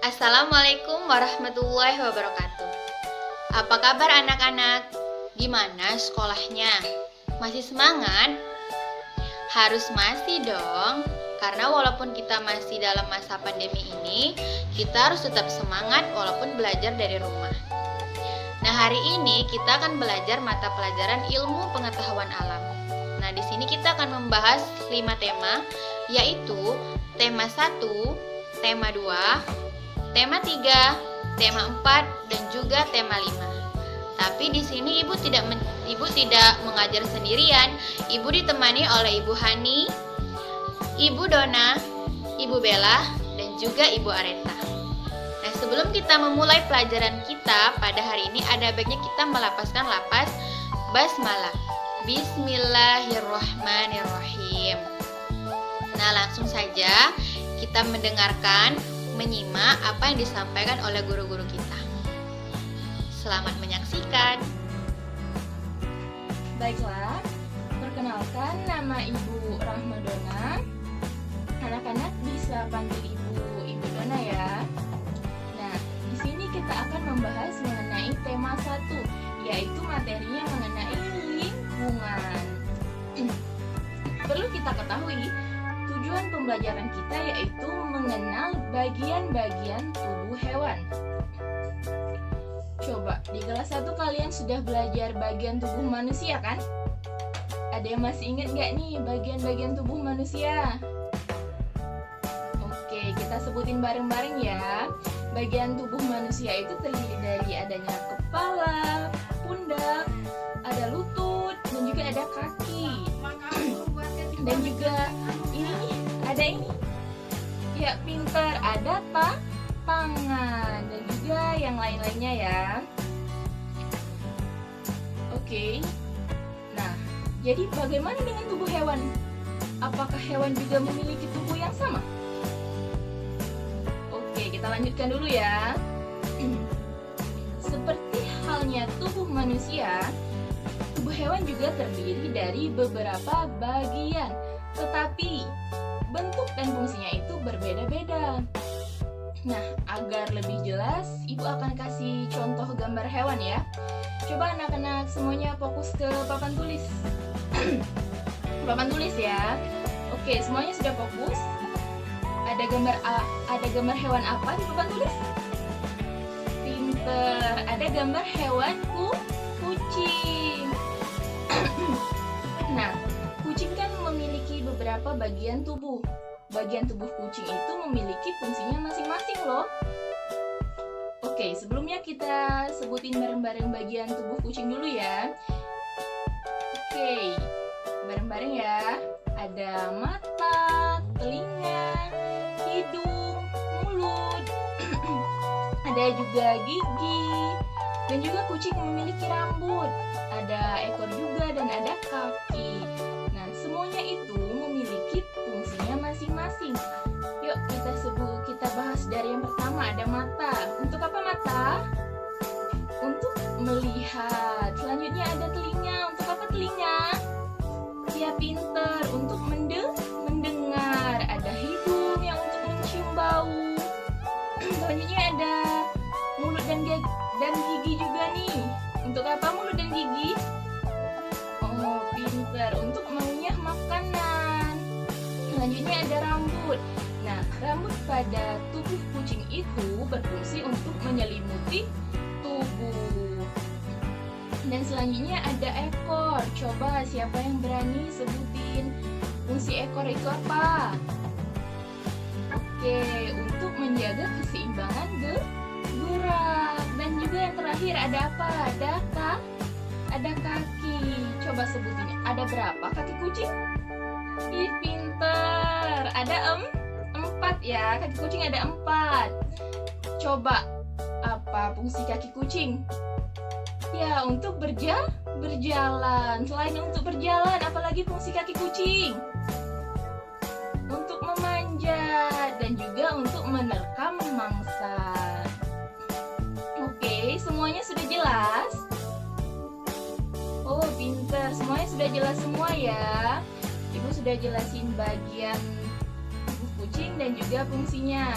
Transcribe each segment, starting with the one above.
Assalamualaikum warahmatullahi wabarakatuh. Apa kabar anak-anak? Gimana sekolahnya? Masih semangat? Harus masih dong, karena walaupun kita masih dalam masa pandemi ini, kita harus tetap semangat walaupun belajar dari rumah. Nah, hari ini kita akan belajar mata pelajaran ilmu pengetahuan alam. Nah, di sini kita akan membahas 5 tema, yaitu tema 1, tema 2, tema 3, tema 4, dan juga tema 5. Tapi di sini ibu tidak mengajar sendirian. Ibu ditemani oleh Ibu Hani, Ibu Dona, Ibu Bella, dan juga Ibu Areta. Nah, sebelum kita memulai pelajaran kita pada hari ini, ada baiknya kita melafazkan lafaz basmalah. Bismillahirrahmanirrahim. Nah, langsung saja kita mendengarkan, menyimak apa yang disampaikan oleh guru-guru kita. Selamat menyaksikan. Baiklah, perkenalkan nama Ibu Rahmadona. Anak-anak bisa panggil Ibu Dona ya. Nah, di sini kita akan membahas mengenai tema 1, yaitu materinya mengenai lingkungan. Perlu kita ketahui, tujuan pembelajaran kita yaitu mengenal bagian-bagian tubuh hewan. Coba, di kelas 1 kalian sudah belajar bagian tubuh manusia kan? Ada yang masih ingat nggak nih bagian-bagian tubuh manusia? Oke, kita sebutin bareng-bareng ya. Bagian tubuh manusia itu terdiri dari adanya kepala, pundak, ada lutut, dan juga ada kaki. Dan juga ada ini. Ya, pintar, ada tangan, dan juga yang lain-lainnya ya. Oke. Nah, jadi bagaimana dengan tubuh hewan? Apakah hewan juga memiliki tubuh yang sama? Oke, kita lanjutkan dulu ya. Seperti halnya tubuh manusia, tubuh hewan juga terdiri dari beberapa bagian, tetapi bentuk dan fungsinya itu berbeda-beda. Nah, agar lebih jelas, Ibu akan kasih contoh gambar hewan ya. Coba anak-anak semuanya fokus ke papan tulis. Papan tulis ya. Oke, semuanya sudah fokus. Ada gambar hewan apa di papan tulis? Pinter. Ada gambar hewan kucing. Nah, kucing kan memiliki beberapa bagian tubuh. Bagian tubuh kucing itu memiliki fungsinya masing-masing loh. Oke, sebelumnya kita sebutin bareng-bareng bagian tubuh kucing dulu ya. Oke, bareng-bareng ya. Ada mata, telinga, hidung, mulut. Ada juga gigi. Dan juga kucing memiliki rambut. Ada ekor juga dan ada kaki. Nah, semuanya itu memiliki fungsinya masing-masing. Yuk kita bahas dari yang pertama, ada mata. Untuk apa mata? Untuk melihat. Selanjutnya ada telinga. Untuk apa telinga? Ya, pinter, untuk mendengar. Ada hidung yang untuk mencium bau. Selanjutnya ada mulut dan gigi juga nih. Untuk apa mulut dan gigi? Oh, pinter, untuk mengunyah makanan. Selanjutnya ada rambut. Nah, rambut pada tubuh kucing itu berfungsi untuk menyelimuti tubuh. Dan selanjutnya ada ekor. Coba siapa yang berani sebutin fungsi ekor itu apa? Oke, untuk menjaga keseimbangan gerak. Dan juga yang terakhir ada apa? Ada kaki. Coba sebutin, ada berapa kaki kucing? Ih, pinter. Ada 4 ya. Kaki kucing ada 4. Coba, apa fungsi kaki kucing? Ya, untuk berjalan. Selain untuk berjalan, apalagi fungsi kaki kucing? Untuk memanjat dan juga untuk menerkam mangsa. Oke, semuanya sudah jelas? Oh, pinter. Semuanya sudah jelas semua ya. Ibu sudah jelasin bagian tubuh kucing dan juga fungsinya.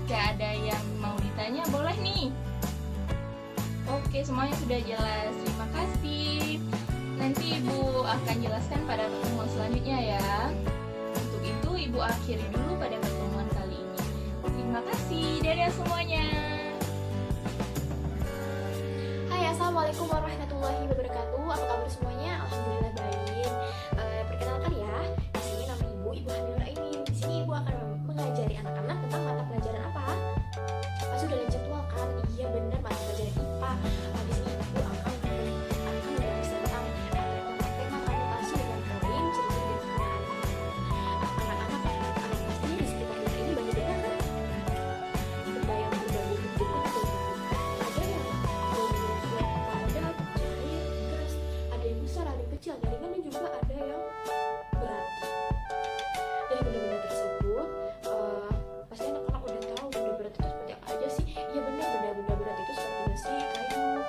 jika ada yang mau ditanya boleh nih. Oke, semuanya sudah jelas. Terima kasih. Nanti Ibu akan jelaskan pada pertemuan selanjutnya ya. Untuk itu Ibu akhiri dulu pada pertemuan kali ini. Terima kasih. Dadah semuanya. Hai, assalamualaikum warahmatullahi wabarakatuh. Apa kabar semuanya? Alhamdulillah baik. Perkenalkan ya, di sini nama Ibu Hamilur Ainin. Di sini Ibu akan mengajari anak-anak tentang mata pelajaran apa? Pasti udah lihat jadwal kan? Iya benar, mata pelajaran IPA. Di sini Ibu akan membahas tentang tema konotasi dengan poin, ciri-ciri dan penggunaan. Anak-anak pastinya di sekitar kita ini banyak banget kan? Benda yang berbagai bentuk itu. Ada yang berbentuk padat, cair, gas, ada yang besar, ada yang kecil, ada ringan dan juga ada yang berat. Dari benda-benda tersebut, pasti anak-anak udah tahu benda berat itu seperti apa aja sih. Iya benar, benda-benda berat itu seperti besi, kayu,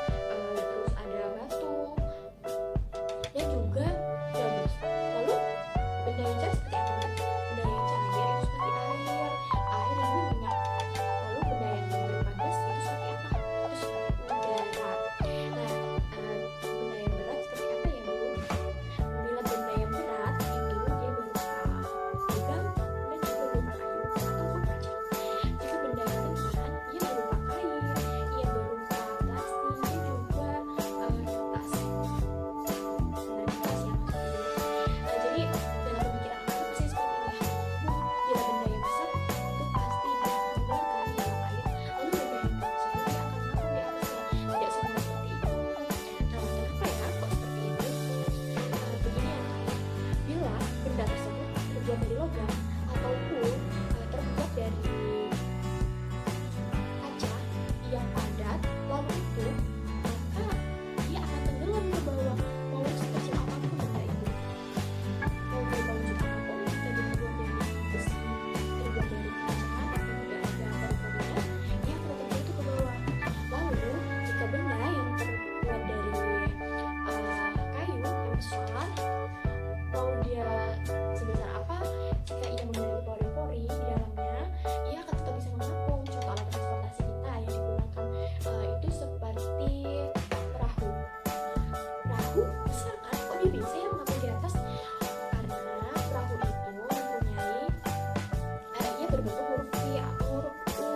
terus ada batu, dan juga gabus. Lalu benda yang cair seperti apa? Benda yang cair itu seperti air dan minyak. Lalu benda yang berupa gas itu seperti apa? Itu seperti udara. Nah, benda yang berat seperti apa ya, Bu? Bila benda yang berat itu dia berupa logam dan juga berupa kayu ataupun kaca. Jika benda yang ringan, ia berupa kain, ia berupa plastik, dan juga tas. Nah, tas yang jadi dalam pemikiran aku pasti seperti ini ya. Bila benda yang besar itu pasti dia akan tenggelam di dalam air. Lalu benda yang kecil dia akan mengapung di atasnya. Tidak semua seperti itu. Nah, kenapa ya kok seperti itu? Begini ya, bila benda tersebut terbuat dari logam ataupun terbuat dari kaca yang padat, lalu itu maka dia akan tenggelam ke bawah, mau sekecil apapun benda itu. Mau berupa wujud apapun, dan terbuat dari besi, terbuat dari kaca, dan tidak ada paru-parunya, dia akan tetap jatuh ke bawah. Lalu jika benda yang terbuat dari kayu yang besar, mau dia sebesar apa, jika ia memiliki pori-pori di dalamnya, ia akan tetap bisa mengapung. Contoh alat transportasi kita yang digunakan itu seperti perahu. Perahu besar kan? Kok dia bisa ya mengapung di atas? Karena perahu itu mempunyai ia berbentuk huruf V atau huruf U,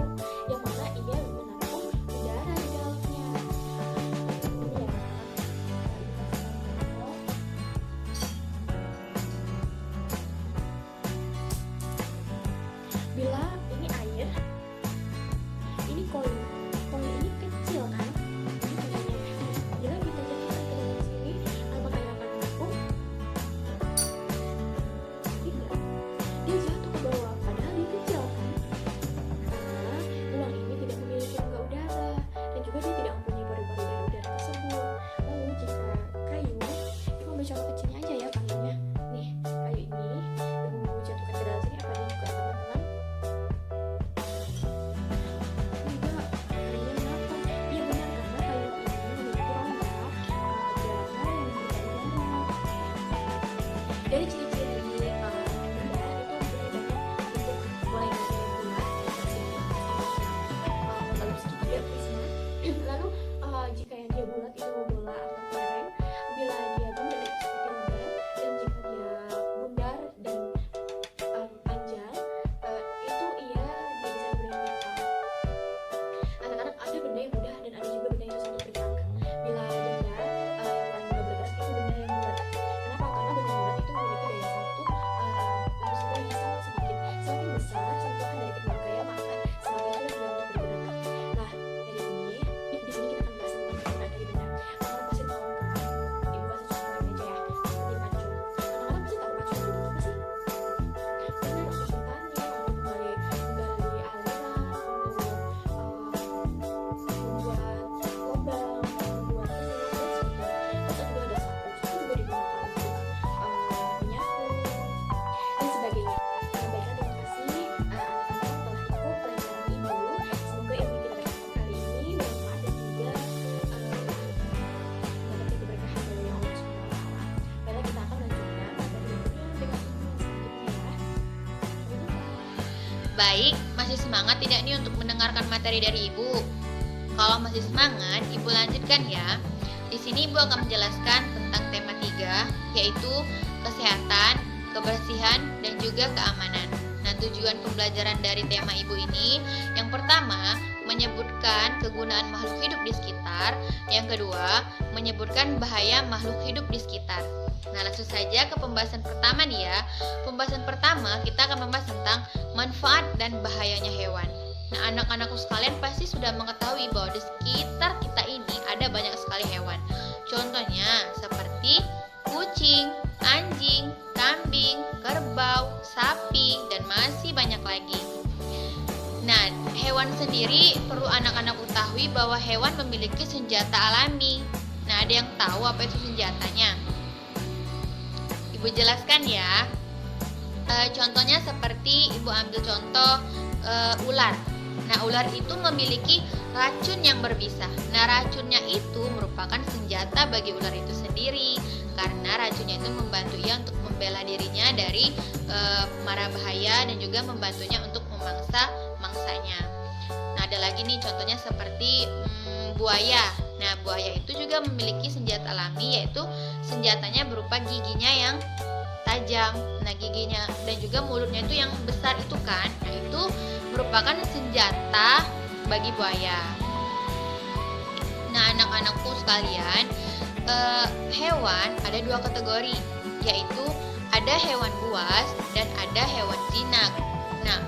yang mana ia menampung udara di dalamnya. Ini ya. Bila ini air, ini koin. Koin ini kecil kan? Ini koinnya. Bila kita jatuhkan ke dalam sini, apakah ia akan mengapung? Tidak. Dia jatuh ke bawah, padahal dia kecil kan? Karena uang ini tidak memiliki rongga udara dan juga dia tidak mempunyai pori-pori dari udara tersebut. Lalu jika kayu, kita ambil contoh kecilnya aja ya panggilnya. Nih, kayu ini Ibu jatuhkan ke dalam sini, apa dia juga akan tenggelam? Tidak, kayunya mengapa? Iya benar, karena kayu ini memiliki rongga di dalamnya yang berbanyak. Dari ciri-ciri benda itu mempunyai banyak bentuk, mulai dari yang bulat, lalu segi juga prisma. Lalu jika yang dia bulat itu bola atau kelereng, bila dia bundar itu seperti logam, dan jika dia bundar dan panjang itu dia bisa diberi metal. Anak-anak, ada benda yang mudah dan ada juga benda yang susah untuk bergerak. Bila benda yang paling mudah bergerak itu benda yang bulat. Kenapa? Karena benda bulat itu memiliki daya sentuh lalu sentuh yang sangat sedikit. Semakin besar sentuhan dari kedua gaya, maka semakin sulit dia untuk bergerak. Nah, dari sini di sini kita akan bahas tentang penggunaan dari benda. Anak-anak pasti tahu kan? Ibu kasih contoh aja ya, seperti pacu. Anak-anak pasti tahu pacu itu apa sih? Benar, untuk bertani, untuk menggali aliran, untuk membuat lubang, membuat sumur, dan juga ada sapu. Sapu juga digunakan untuk menyapu dan sebagainya. Baiklah, terima kasih anak-anak telah ikut pelajaran Ibu. Semoga ilmu yang kita dapatkan kali ini bermanfaat dan juga mendapatkan keberkahan dari Allah Subhanahu wa Ta'ala. Baiklah, kita akan melanjutkan materi berikutnya dengan ilmu yang selanjutnya ya. Sampai jumpa. Baik, masih Masih semangat tidak nih untuk mendengarkan materi dari Ibu? Kalau masih semangat, Ibu lanjutkan ya. Di sini Ibu akan menjelaskan tentang tema 3, yaitu kesehatan, kebersihan, dan juga keamanan. Nah, tujuan pembelajaran dari tema Ibu ini, yang pertama, menyebutkan kegunaan makhluk hidup di sekitar. Yang kedua, menyebutkan bahaya makhluk hidup di sekitar. Nah, langsung saja ke pembahasan pertama nih ya. Pembahasan pertama, kita akan membahas tentang manfaat dan bahayanya hewan. Nah, anak-anakku sekalian pasti sudah mengetahui bahwa di sekitar kita ini ada banyak sekali hewan. Contohnya seperti kucing, anjing, kambing, kerbau, sapi, dan masih banyak lagi. Nah, hewan sendiri perlu anak-anak ketahui bahwa hewan memiliki senjata alami. Nah, ada yang tahu apa itu senjatanya? Ibu jelaskan ya. Contohnya seperti Ibu ambil contoh ular. Nah, ular itu memiliki racun yang berbisa. Nah, racunnya itu merupakan senjata bagi ular itu sendiri, karena racunnya itu membantu ia untuk membela dirinya dari mara bahaya dan juga membantunya untuk memangsa mangsanya. Nah, ada lagi nih contohnya seperti buaya. Nah, buaya itu juga memiliki senjata alami, yaitu senjatanya berupa giginya yang tajam. Nah, giginya dan juga mulutnya itu yang besar itu kan. Nah, itu merupakan senjata bagi buaya. Nah, anak-anakku sekalian, hewan ada 2 kategori, yaitu ada hewan buas dan ada hewan jinak. Nah,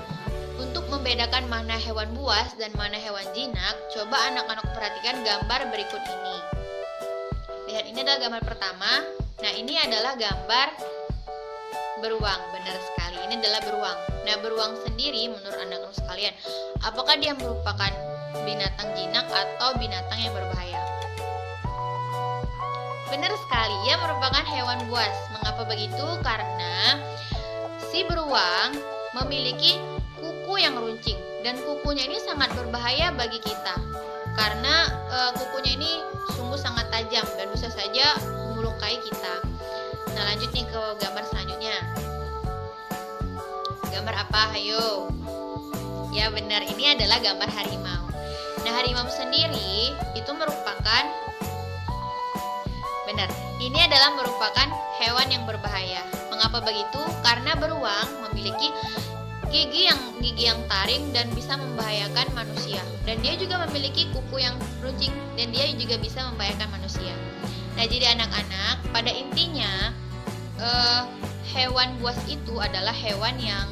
untuk membedakan mana hewan buas dan mana hewan jinak, coba anak-anak perhatikan gambar berikut ini. Lihat, ini adalah gambar pertama. Nah, ini adalah gambar beruang. Benar sekali, ini adalah beruang. Nah, beruang sendiri menurut anak-anak sekalian, apakah dia merupakan binatang jinak atau binatang yang berbahaya? Benar sekali, ia merupakan hewan buas. Mengapa begitu? Karena si beruang memiliki kuku yang runcing, dan kukunya ini sangat berbahaya bagi kita. Karena kukunya ini sungguh sangat tajam dan bisa saja melukai kita. Nah, lanjut nih ke gambar selanjutnya. Gambar apa? Ayo. Ya benar, ini adalah gambar harimau. Nah, harimau sendiri itu merupakan ini adalah merupakan hewan yang berbahaya. Mengapa begitu? Karena beruang memiliki gigi yang taring dan bisa membahayakan manusia. Dan dia juga memiliki kuku yang runcing dan dia juga bisa membahayakan manusia. Nah, jadi anak-anak, pada intinya hewan buas itu adalah hewan yang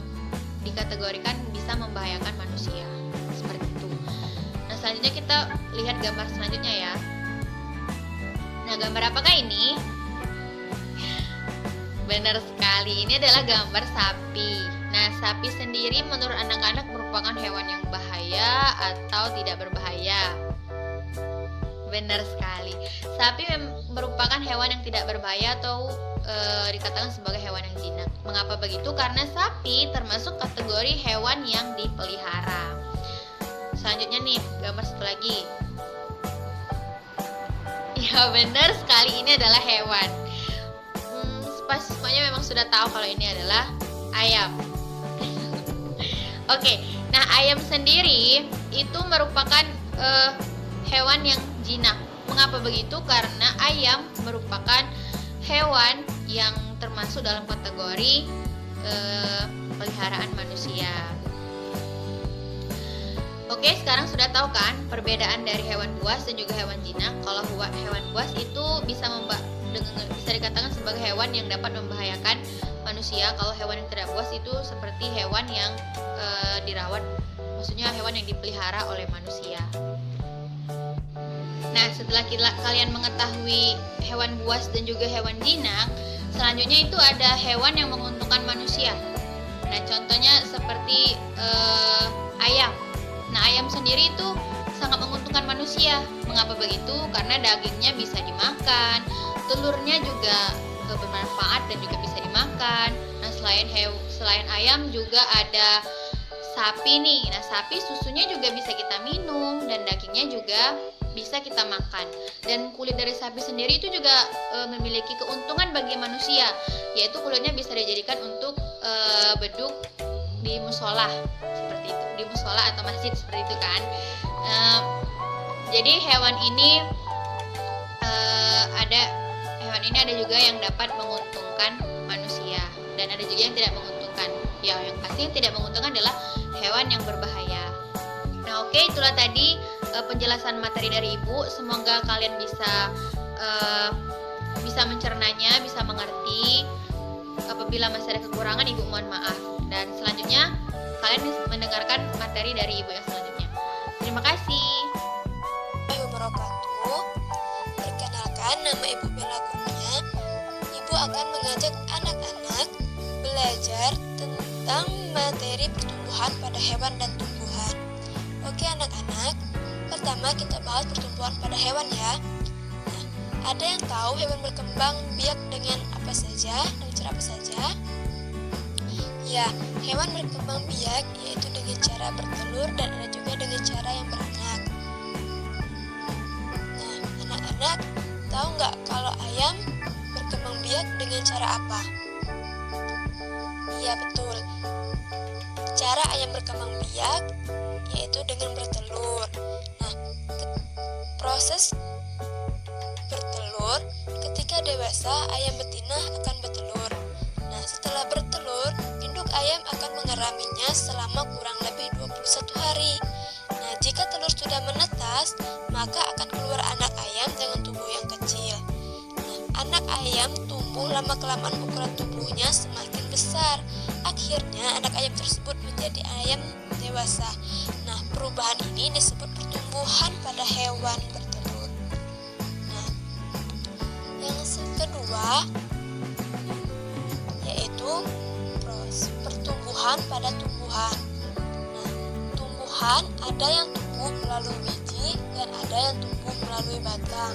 dikategorikan bisa membahayakan manusia. Seperti itu. Nah, selanjutnya kita lihat gambar selanjutnya ya. Nah, gambar apakah ini? Benar sekali, ini adalah gambar sapi. Nah, sapi sendiri menurut anak-anak merupakan hewan yang bahaya atau tidak berbahaya? Benar sekali, sapi merupakan hewan yang tidak berbahaya atau dikatakan sebagai hewan yang jinak. Mengapa begitu? Karena sapi termasuk kategori hewan yang dipelihara. Selanjutnya nih, gambar satu lagi. Ya benar sekali, ini adalah hewan. Pasti semuanya memang sudah tahu kalau ini adalah ayam. Oke, nah ayam sendiri itu merupakan hewan yang jinak. Mengapa begitu? Karena ayam merupakan hewan yang termasuk dalam kategori peliharaan manusia. Oke, sekarang sudah tahu kan perbedaan dari hewan buas dan juga hewan jinak. Kalau hewan buas itu bisa dikatakan sebagai hewan yang dapat membahayakan manusia. Kalau hewan yang tidak buas itu seperti hewan yang dirawat, maksudnya hewan yang dipelihara oleh manusia. Nah, setelah kalian mengetahui hewan buas dan juga hewan jinak, selanjutnya itu ada hewan yang menguntungkan manusia. Nah, contohnya seperti ayam. Nah, ayam sendiri itu sangat menguntungkan manusia. Mengapa begitu? Karena dagingnya bisa dimakan, telurnya juga bermanfaat dan juga bisa dimakan. Nah, selain ayam juga ada sapi nih. Nah, sapi susunya juga bisa kita minum dan dagingnya juga bisa kita makan. Dan kulit dari sapi sendiri itu juga memiliki keuntungan bagi manusia, yaitu kulitnya bisa dijadikan untuk beduk di musola seperti seperti itu, di musola atau masjid seperti itu kan. Jadi hewan ini ada juga yang dapat menguntungkan manusia dan ada juga yang tidak menguntungkan. Ya, yang pasti yang tidak menguntungkan adalah hewan yang berbahaya. Nah, oke, itulah tadi penjelasan materi dari Ibu. Semoga kalian bisa mencernanya, bisa mengerti. Apabila masih ada kekurangan, Ibu mohon maaf. Dan selanjutnya kalian mendengarkan materi dari Ibu yang selanjutnya. Terima kasih. Wabarakatuh. Perkenalkan, nama Ibu Bella Kurnia. Ibu akan mengajak anak-anak belajar tentang materi pertumbuhan pada hewan dan tumbuhan. Oke anak-anak, pertama kita bahas pertumbuhan pada hewan ya. Nah, ada yang tahu hewan berkembang biak dengan apa saja, dengan cara apa saja? Ya, hewan berkembang biak yaitu dengan cara bertelur dan ada juga dengan cara yang beranak. Nah, anak-anak tahu nggak kalau ayam berkembang biak dengan cara apa? Iya betul. Cara ayam berkembang biak yaitu dengan bertelur. Nah, proses bertelur ketika dewasa ayam betina akan bertelur. Nah, setelah bertelur, induk ayam akan mengeraminya selama kurang lebih 21 hari. Nah, jika telur sudah menetas, maka akan keluar anak ayam dengan tubuh yang kecil. Nah, anak ayam tumbuh lama-kelamaan ukuran tubuhnya semakin besar. Akhirnya anak ayam tersebut menjadi ayam dewasa. Nah, perubahan ini disebut pertumbuhan pada hewan bertelur. Nah, yang kedua yaitu pertumbuhan pada tumbuhan. Nah, tumbuhan ada yang tumbuh melalui biji dan ada yang tumbuh melalui batang.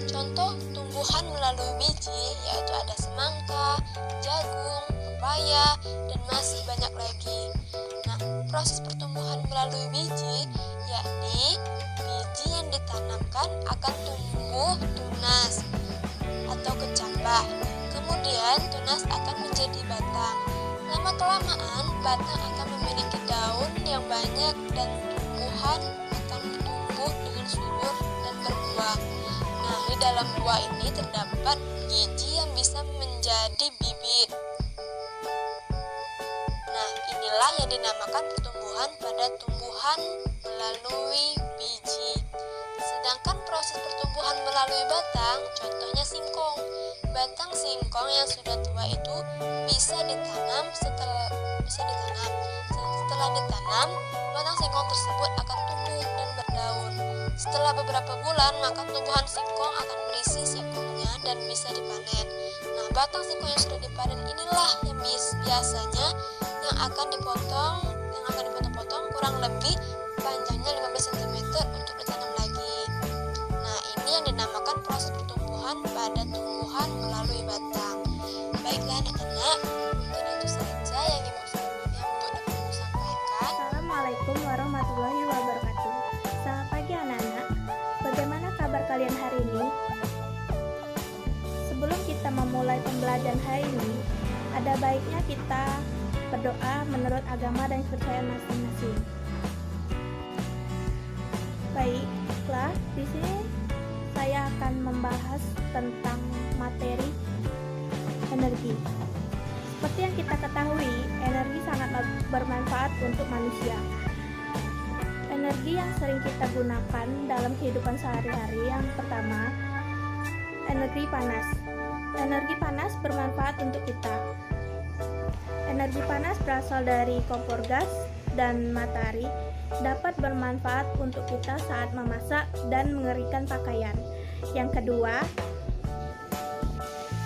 Contoh tumbuhan melalui biji yaitu ada semangka, jagung, pepaya, dan masih banyak lagi. Nah, proses pertumbuhan melalui biji yakni biji yang ditanamkan akan tumbuh tunas atau kecambah. Kemudian tunas akan menjadi batang. Lama-kelamaan batang akan memiliki daun yang banyak dan tumbuhan akan tumbuh dengan subur dan berbuah. Nah, di dalam buah ini terdapat biji yang bisa menjadi bibit. Nah, inilah yang dinamakan pertumbuhan pada tumbuhan melalui biji. Sedangkan proses pertumbuhan melalui batang, contohnya singkong. Batang singkong yang sudah tua itu bisa ditanam. Setelah ditanam, batang singkong tersebut akan tumbuh dan berdaun. Setelah beberapa bulan, maka tumbuhan singkong akan berisi singkongnya dan bisa dipanen. Nah, batang singkong yang sudah dipanen inilah yang biasanya yang akan dipotong-potong kurang lebih panjangnya 15 cm untuk ditanam lagi. Nah, ini yang dinamakan proses pertumbuhan pada tumbuhan melalui batang. Baiklah anak-anak, mungkin itu saja yang Ibu dapat Ibu sampaikan. Assalamualaikum warahmatullahi wabarakatuh. Selamat pagi anak-anak. Bagaimana kabar kalian hari ini? Sebelum kita memulai pembelajaran hari ini, ada baiknya kita berdoa menurut agama dan kepercayaan masing-masing. Baiklah, di sini saya akan membahas tentang materi energi. Seperti yang kita ketahui, energi sangat bermanfaat untuk manusia. Energi yang sering kita gunakan dalam kehidupan sehari-hari yang pertama, energi panas. Energi panas bermanfaat untuk kita. Energi panas berasal dari kompor gas dan matahari, dapat bermanfaat untuk kita saat memasak dan mengeringkan pakaian. Yang kedua,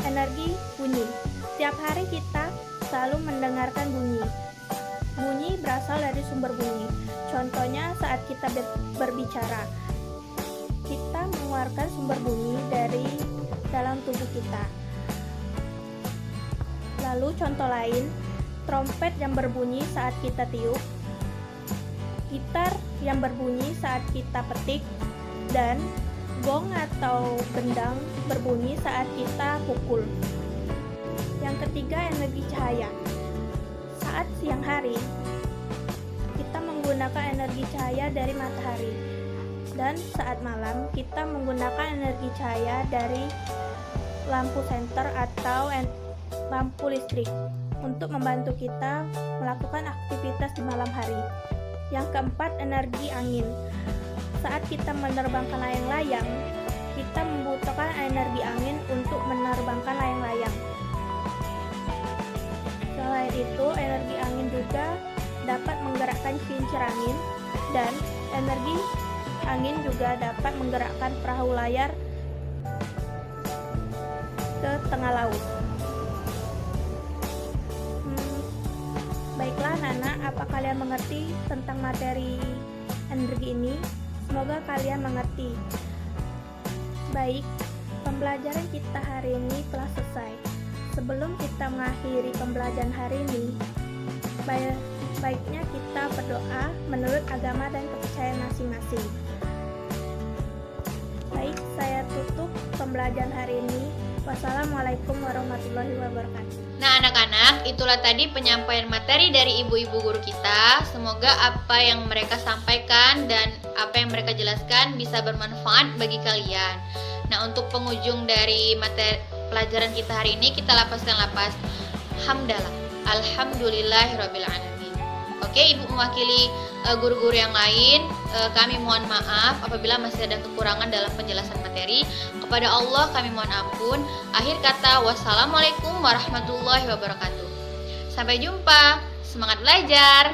energi bunyi. Setiap hari kita selalu mendengarkan bunyi. Bunyi berasal dari sumber bunyi. Contohnya saat kita berbicara, kita mengeluarkan sumber bunyi dari dalam tubuh kita. Lalu contoh lain, trompet yang berbunyi saat kita tiup, gitar yang berbunyi saat kita petik, dan gong atau gendang berbunyi saat kita pukul. Yang ketiga, energi cahaya. Saat siang hari, kita menggunakan energi cahaya dari matahari. Dan saat malam, kita menggunakan energi cahaya dari lampu senter atau lampu listrik untuk membantu kita melakukan aktivitas di malam hari. Yang keempat, energi angin. Saat kita menerbangkan layang-layang, kita membutuhkan energi angin untuk menerbangkan layang-layang. Selain itu, energi angin juga dapat menggerakkan kincir angin, dan energi angin juga dapat menggerakkan perahu layar ke tengah laut. Baiklah anak-anak, apa kalian mengerti tentang materi energi ini? Semoga kalian mengerti. Baik, pembelajaran kita hari ini telah selesai. Sebelum kita mengakhiri pembelajaran hari ini, baiknya kita berdoa menurut agama dan kepercayaan masing-masing. Baik, saya tutup pembelajaran hari ini. Wassalamualaikum warahmatullahi wabarakatuh. Nah anak-anak, itulah tadi penyampaian materi dari ibu-ibu guru kita. Semoga apa yang mereka sampaikan dan apa yang mereka jelaskan bisa bermanfaat bagi kalian. Nah untuk penghujung dari materi pelajaran kita hari ini, kita lapaskan lapas hamdalah, alhamdulillahirabbil alamin. Oke, ibu mewakili guru-guru yang lain, kami mohon maaf apabila masih ada kekurangan dalam penjelasan materi. Kepada Allah kami mohon ampun. Akhir kata, wassalamualaikum warahmatullahi wabarakatuh. Sampai jumpa, semangat belajar.